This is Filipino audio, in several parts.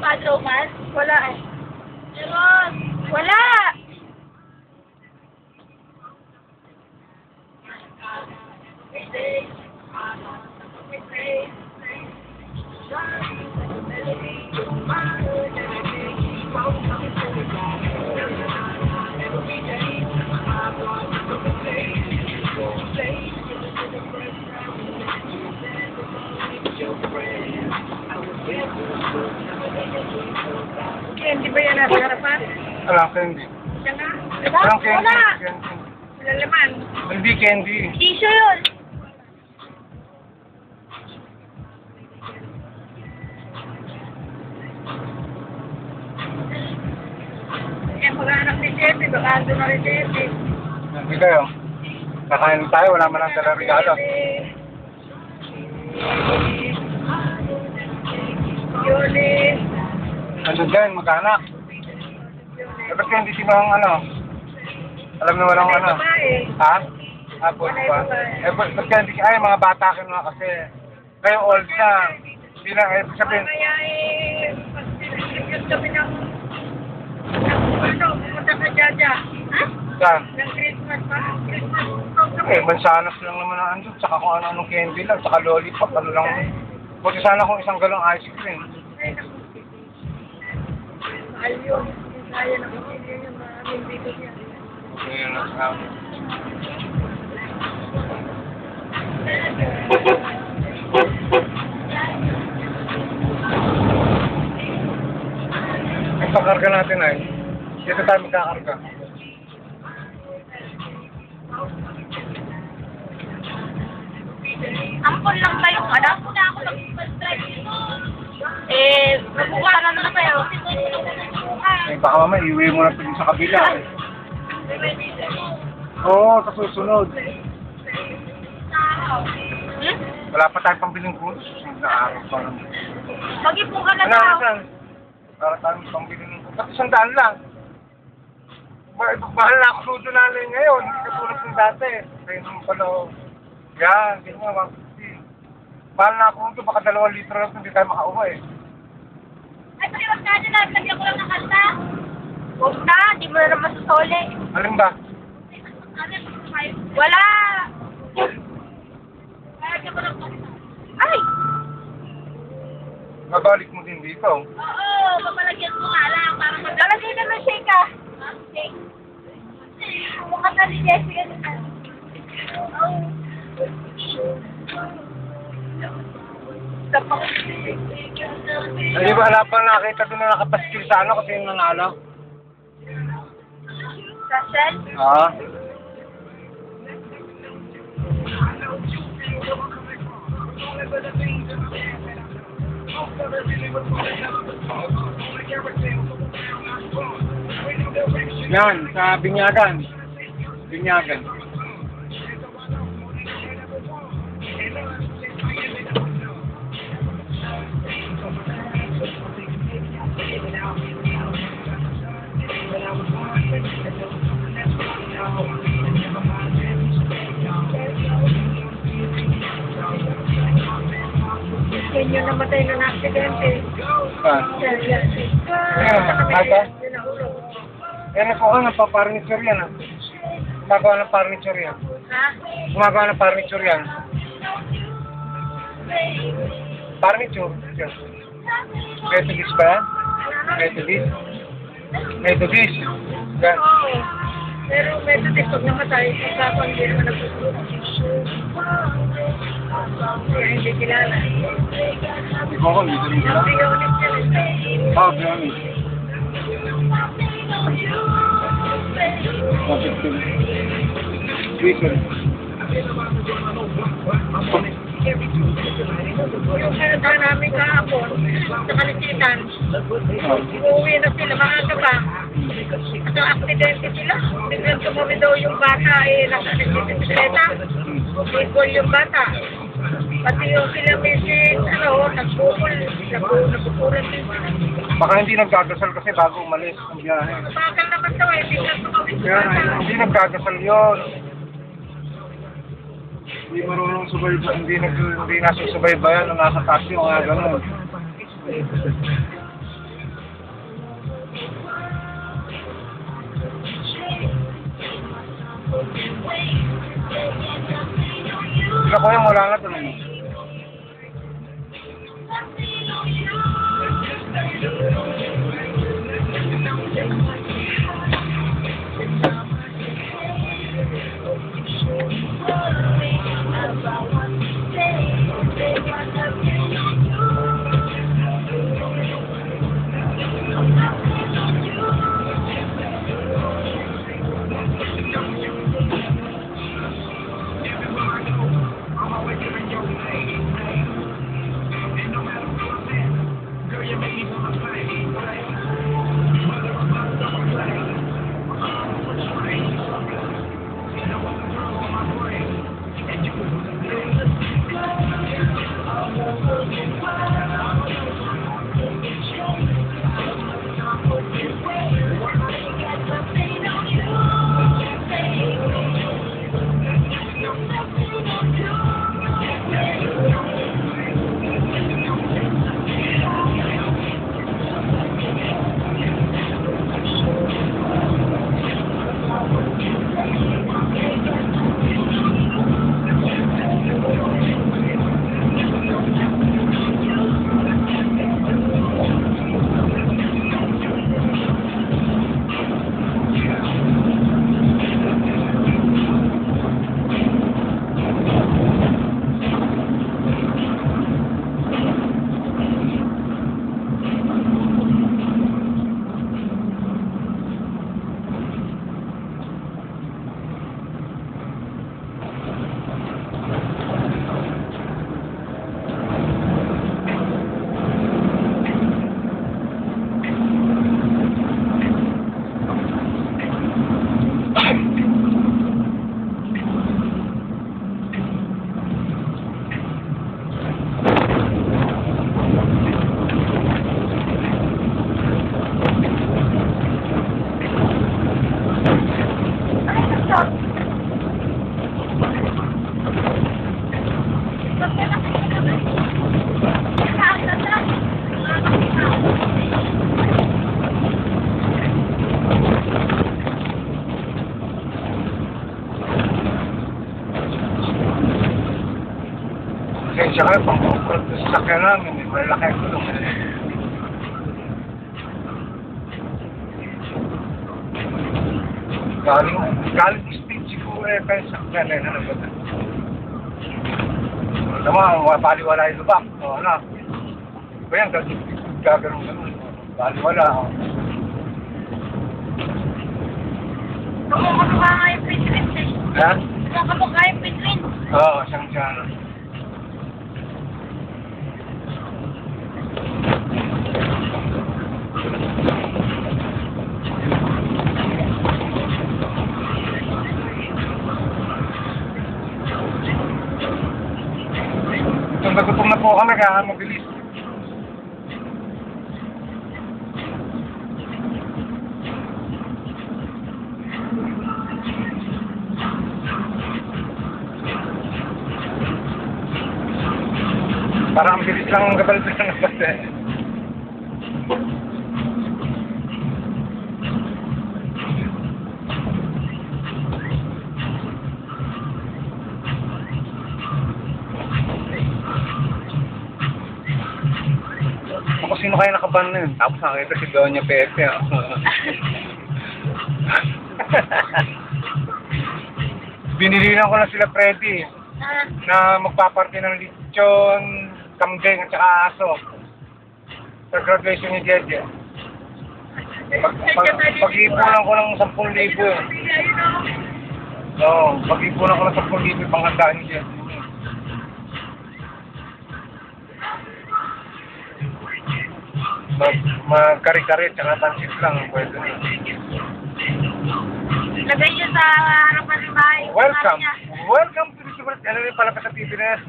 Bad romance? Wala eh. Meron. Wala! Candy ba yan nasa harapan? Walang candy. Yan nga? Walang candy. Wala! Candy. Wala laman. Hindi candy. Tissue yun! Eh, pag-anak ni Jeffy, baka ando na rin Jeffy. Hindi kayo. Kakain tayo, wala man ang dalang regalo. Yuli. Nandun din, mag-anak. Dapat kayo hindi sila ang ano. Alam na walang ano. Ha? Hapon ba? Eh, ba't kaya hindi ay, mga bata ka na kasi. Kayo old na. Hindi na, eh, sabihin. Kaya eh, pag sinigyan kami ng ano, pumunta sa Jaja. Ha? Saan? Ng Christmas pa. Christmas. Eh, mansanas lang naman ang andun. Tsaka kung ano-anong candy lang. Tsaka lollipop. Ano lang. Buti sana kung isang galong ice cream. Ay, naku. Mahal yun. Kaya na kung hindi yung maraming dito niya. Yun na sabi. Ang pakarga natin ay, dito tayo magkakarga. Ampon lang tayong anak. Muna ako nag-drive dito. Eh, nabuka na naman tayo. Eh, baka mamaya, iuwi mo na ito sa kabila. Eh. Oo, sa susunod. Hmm? Wala pa tayong pambiling fruits. Nag-aaral pa naman. Mag-ipong ka na Ano, daw. saan? Para tayong pambiling fruits. At 100 lang. Mahal na ako sudo namin ngayon. Hindi katulad ng dati. Kaya naman pala, yan, ganyan, 150. Mahal na ako ito, baka 2 litro lang hindi tayo makauwi eh. Ay, paliwag ka na lang. Lagyan ko lang ng kanta. Huwag na. Di mo na naman susuli. Alin ba? Wala. Lagyan ko lang kanta. Ay! Babalik mo din dito. Oo, papalagyan ko nga lang. Para maglalagay na ng shake ah. Shake. Mukha ka ni Jessica. Hindi ba wala pang nakita doon na nakapaskil sa ano kasi yung nanalo? Rachel? Oo. Yan, sa Binyagan. Binyagan. Yan yung namatay na aksidente. Ah. Ata? Yan ako ka, nagpa-furniture yan ah. Gumagawa ng furniture yan. Ha? Gumagawa ng furniture yan. Furniture? Yan. Methodist ba yan? Methodist? Methodist? Yan. Oo. Pero medyo pag namatay, kasi hindi naman nagsusunod. Kaya hindi kilala. Hindi ko ako, hindi ko rin Yung kilala. biyonit yan. Oh, biyonit. Positive. Reason. Yung kanta namin kahapon, sa Kalisitan, uuwi na sila, maaga pa. At ang aksidente sila, biglang tumabi daw yung bata, nasa bisikleta. Bigol yung bata. Pati yung sila missing, nagpupulan din sila. Baka hindi nagdadasal kasi bago umalis ang biyahe. Bakal naman daw biglang tumabi yung Kaya bata. hindi nagdadasal yun. Hindi marunong subaybayan, hindi nasusubaybayan nung nasa taxi o nga ganun. Pag ako yan, wala na to. Pasensya kayo, pang-upload sa sakyan namin, hindi malaki ang tulong. Galing speed siguro kayo sa sakyan na ano ba? Alam mo, baliwala yung lubak. O ano? Ba yan, gagano'n ganun. Baliwala. Kamukha nga yung pitwin eh. Ha? Kamukha yung pitwin. Oo, siyang siya. Nagutom na po kami kaya mabilis. Parang ang bilis lang ang gabalito ng basta. Ako sino kaya nakaban na yun? Tapos nakita si Doña Pepe. Binilinan ko na sila Freddy na magpaparte ng lechon, kambing at saka aso sa graduation ni Jeje. Pag-ipunan ko ng 10,000 yun. Oo, pag-ipunan ko ng 10,000 panghandaan ni Jeje. Magkari-kari at saka pansit lang pwede na. Lagay niyo sa harapan ng bahay. Welcome! Welcome to the Super... Ano rin pala pa sa TV na yan?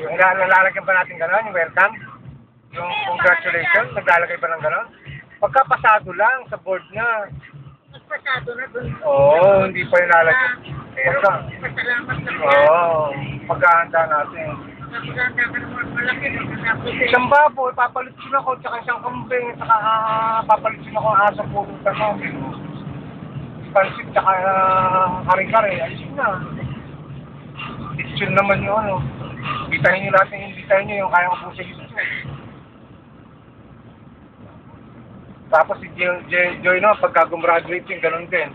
Yung nalalagyan pa natin gano'n, yung welcome? Yung congratulations, naglalagay pa ng gano'n? Pagka pasado lang sa board na. Pasado na dun. Oo, hindi pa yung lalagyan. Pero pasalamat lang yan. Oo, paghahanda natin. Maganda ka naman malaki. Isang baboy, papalitsin ako, tsaka isang kambing, tsaka papalitsin ako ang aso po ng namin. Pansit, tsaka kare-kare, ayos na. Lechon naman yung ano. Bitahin nyo lahat yung bitahin nyo yung kaya ko po sa lechon. Tapos si Joy naman, pagka gumraduate yung ganun din.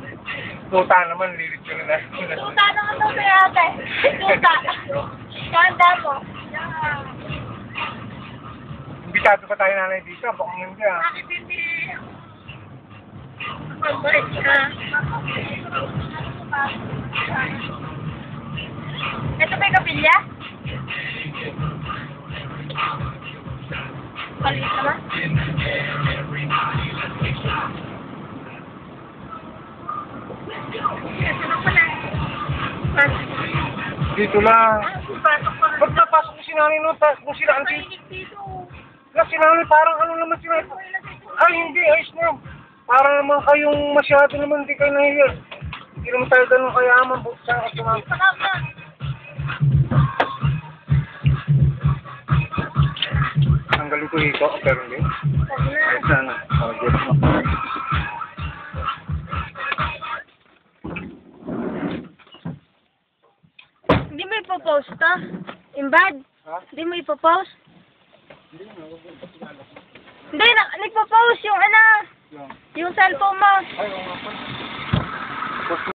Tuta naman, lilechon nila. Tuta naman daw kay ate. Tuta. Kanda mo. Imbitado pa tayo nanay dito, baka hindi ah. Bakit hindi? Mabait ka. Ito ba yung kapilya? Palit naman? Ito na pala. Dito lang. Pasok pa. Ba't napasok ko si nanay nun? Kung sila ang Mainit dito. si nanay parang ano naman sila. Ay hindi, ayos na. Parang naman kayong masyado naman, hindi kayo nahiya. Hindi naman tayo ganun kayaman. Saan ka sumama? Salamat. Tanggalin ko ito, pero hindi. Ayos na na. Oh, yes. Hindi mo ipopost to? Imbad? Ha? Hindi mo ipopost? Hindi, nagpo-post yung ano, Yan. yung cellphone mo. Ay, oo nga pala.